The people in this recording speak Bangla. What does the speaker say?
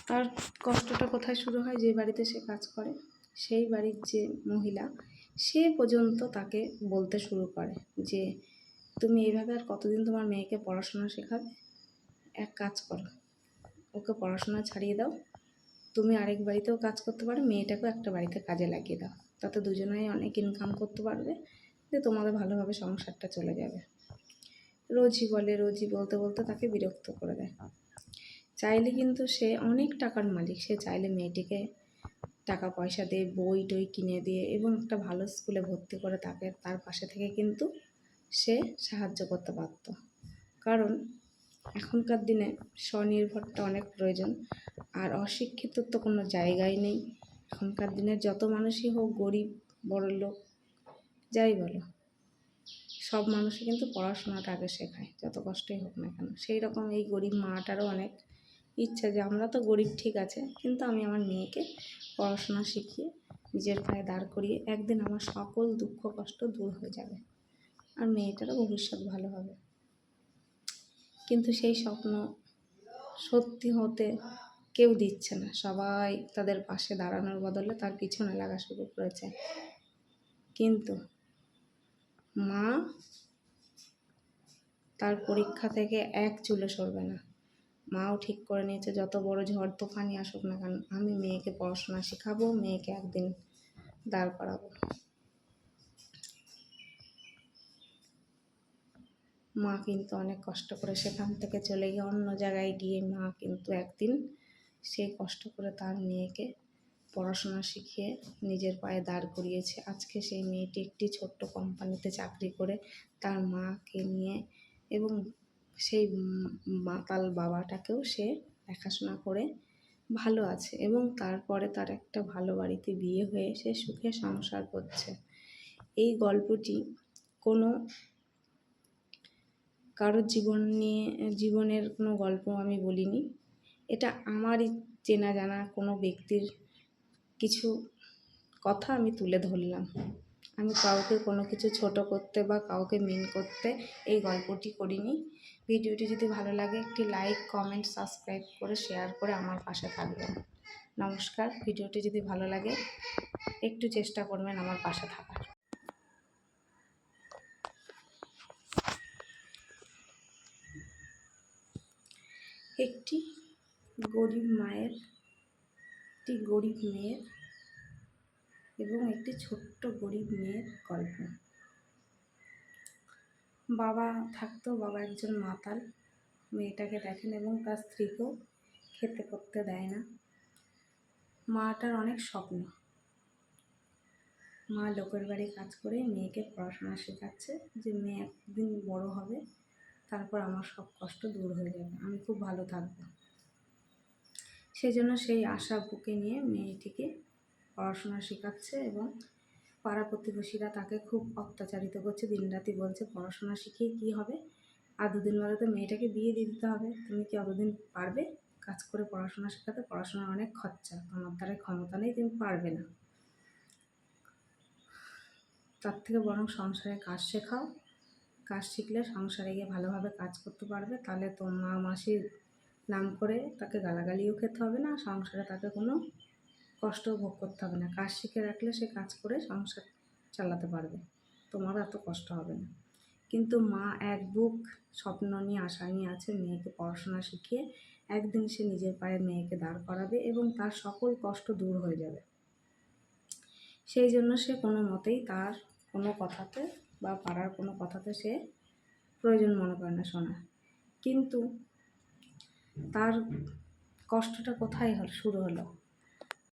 তার কষ্টটা কোথায় শুরু হয়, যে বাড়িতে সে কাজ করে সেই বাড়ির যে মহিলা, সে পর্যন্ত তাকে বলতে শুরু করে যে তুমি এইভাবে আর কতদিন তোমার মেয়েকে পড়াশোনা শেখাবে, এক কাজ করো, ওকে পড়াশোনা ছাড়িয়ে দাও, তুমি আরেক বাড়িতেও কাজ করতে পারো, মেয়েটাকেও একটা বাড়িতে কাজে লাগিয়ে দাও, তাতে দুজনেই অনেক ইনকাম করতে পারবে, যে তোমাদের ভালোভাবে সংসারটা চলে যাবে। রোজই বলে, রোজই বলতে বলতে তাকে বিরক্ত করে দেয়। চাইলে কিন্তু সে অনেক টাকার মালিক, সে চাইলে মেয়েটিকে টাকা পয়সা দিয়ে বই টই কিনে দিয়ে এবং একটা ভালো স্কুলে ভর্তি করে তাকে তার পাশে থেকে কিন্তু সে সাহায্য করতে পারত। কারণ এখনকার দিনে স্বনির্ভরটা অনেক প্রয়োজন, আর অশিক্ষিতর তো কোনো জায়গাই নেই। এখনকার দিনের যত মানুষই হোক, গরিব বড়লোক যাই বলো, সব মানুষই কিন্তু পড়াশোনাটা আগে শেখায়, যত কষ্টই হোক না কেন। সেই রকম এই গরিব মাটারও অনেক ইচ্ছা যে আমরা তো গরিব ঠিক আছে, কিন্তু আমি আমার মেয়েকে পড়াশোনা শিখিয়ে নিজের পায়ে দাঁড় করিয়ে একদিন আমার সকল দুঃখ কষ্ট দূর হয়ে যাবে আর মেয়েটারও ভবিষ্যৎ ভালো হবে। কিন্তু সেই স্বপ্ন সত্যি হতে কেউ দিচ্ছে না, সবাই তাদের পাশে দাঁড়ানোর বদলে তার পিছনে লাগা শুরু করেছে। কিন্তু মা তার পরীক্ষা থেকে এক চুলো সরবে না। মাও ঠিক করে নিয়েছে যত বড় ঝড় তুফানই আসুক না কেন, আমি মেয়েকে পড়াশোনা শেখাবো, মেয়েকে একদিন দাঁড় করাবো। মা কিন্তু অনেক কষ্ট করে সেখান থেকে চলে গিয়ে অন্য জায়গায় গিয়ে মা কিন্তু একদিন সেই কষ্ট করে তার মেয়েকে পড়াশোনা শিখিয়ে নিজের পায়ে দাঁড় করিয়েছে। আজকে সেই মেয়েটি একটি ছোট্ট কোম্পানিতে চাকরি করে তার মাকে নিয়ে এবং সেই মাতাল বাবাটাকেও সে দেখাশোনা করে ভালো আছে এবং তারপরে তার একটা ভালো বাড়িতে বিয়ে হয়ে সে সুখে সংসার করছে। এই গল্পটি কোনো কারোর জীবনের কোনো গল্প আমি বলিনি, এটা আমারই চেনা জানা কোনো ব্যক্তির কিছু কথা আমি তুলে ধরলাম। আমি কাউকে কোনো কিছু ছোট করতে বা কাউকে মিন করতে এই গল্পটি করিনি। ভিডিওটি যদি ভালো লাগে একটি লাইক, কমেন্ট, সাবস্ক্রাইব করে শেয়ার করে আমার পাশে থাকবেন। নমস্কার। ভিডিওটি যদি ভালো লাগে একটু চেষ্টা করবেন আমার পাশে থাকার। একটি গরিব মেয়ের এবং একটি ছোট্ট গরিব মেয়ের গল্প। বাবা থাকতো, বাবা একজন মাতাল, মেয়েটাকে দেখেন এবং তার স্ত্রীকেও খেতে করতে দেয় না। মাটার অনেক স্বপ্ন, মা লোকের বাড়ি কাজ করে মেয়েকে পড়াশোনা শেখাচ্ছে যে মেয়ে একদিন বড় হবে, তারপর আমার সব কষ্ট দূর হয়ে যাবে, আমি খুব ভালো থাকবো। সেজন্য সেই আশা বুকে নিয়ে মেয়েটিকে পড়াশোনা শেখাচ্ছে এবং পাড়া প্রতিবেশীরা তাকে খুব অত্যাচারিত করছে, দিনরাতি বলছে পড়াশোনা শিখিয়ে কী হবে, আর দুদিন বাদে তো মেয়েটাকে বিয়ে দিয়ে দিতে হবে, তুমি কি অতদিন পারবে কাজ করে পড়াশোনা শেখাতে, পড়াশোনার অনেক খরচা, তোমার দ্বারা ক্ষমতা নেই, তুমি পারবে না, তার থেকে বরং সংসারে কাজ শেখাও, কাজ শিখলে সংসারে গিয়ে ভালোভাবে কাজ করতে পারবে, তাহলে তো মা মাসির নাম করে তাকে গালাগালিও খেতে হবে না, সংসারে তাকে কোনো কষ্ট ভোগ করতে হবে না, কাজ শিখে রাখলে সে কাজ করে সংসার চালাতে পারবে, তোমারও এত কষ্ট হবে না। কিন্তু মা এক বুক স্বপ্ন নিয়ে আশা নিয়ে আছে মেয়েকে পড়াশোনা শিখিয়ে একদিন সে নিজের পায়ে মেয়েকে দাঁড় করাবে এবং তার সকল কষ্ট দূর হয়ে যাবে। সেই জন্য সে কোনো মতেই তার কোনো কথাতে বা পাড়ার কোনো কথাতে সে প্রয়োজন মনে করে না শোনার। কিন্তু তার কষ্টটা কোথায় শুরু হলো,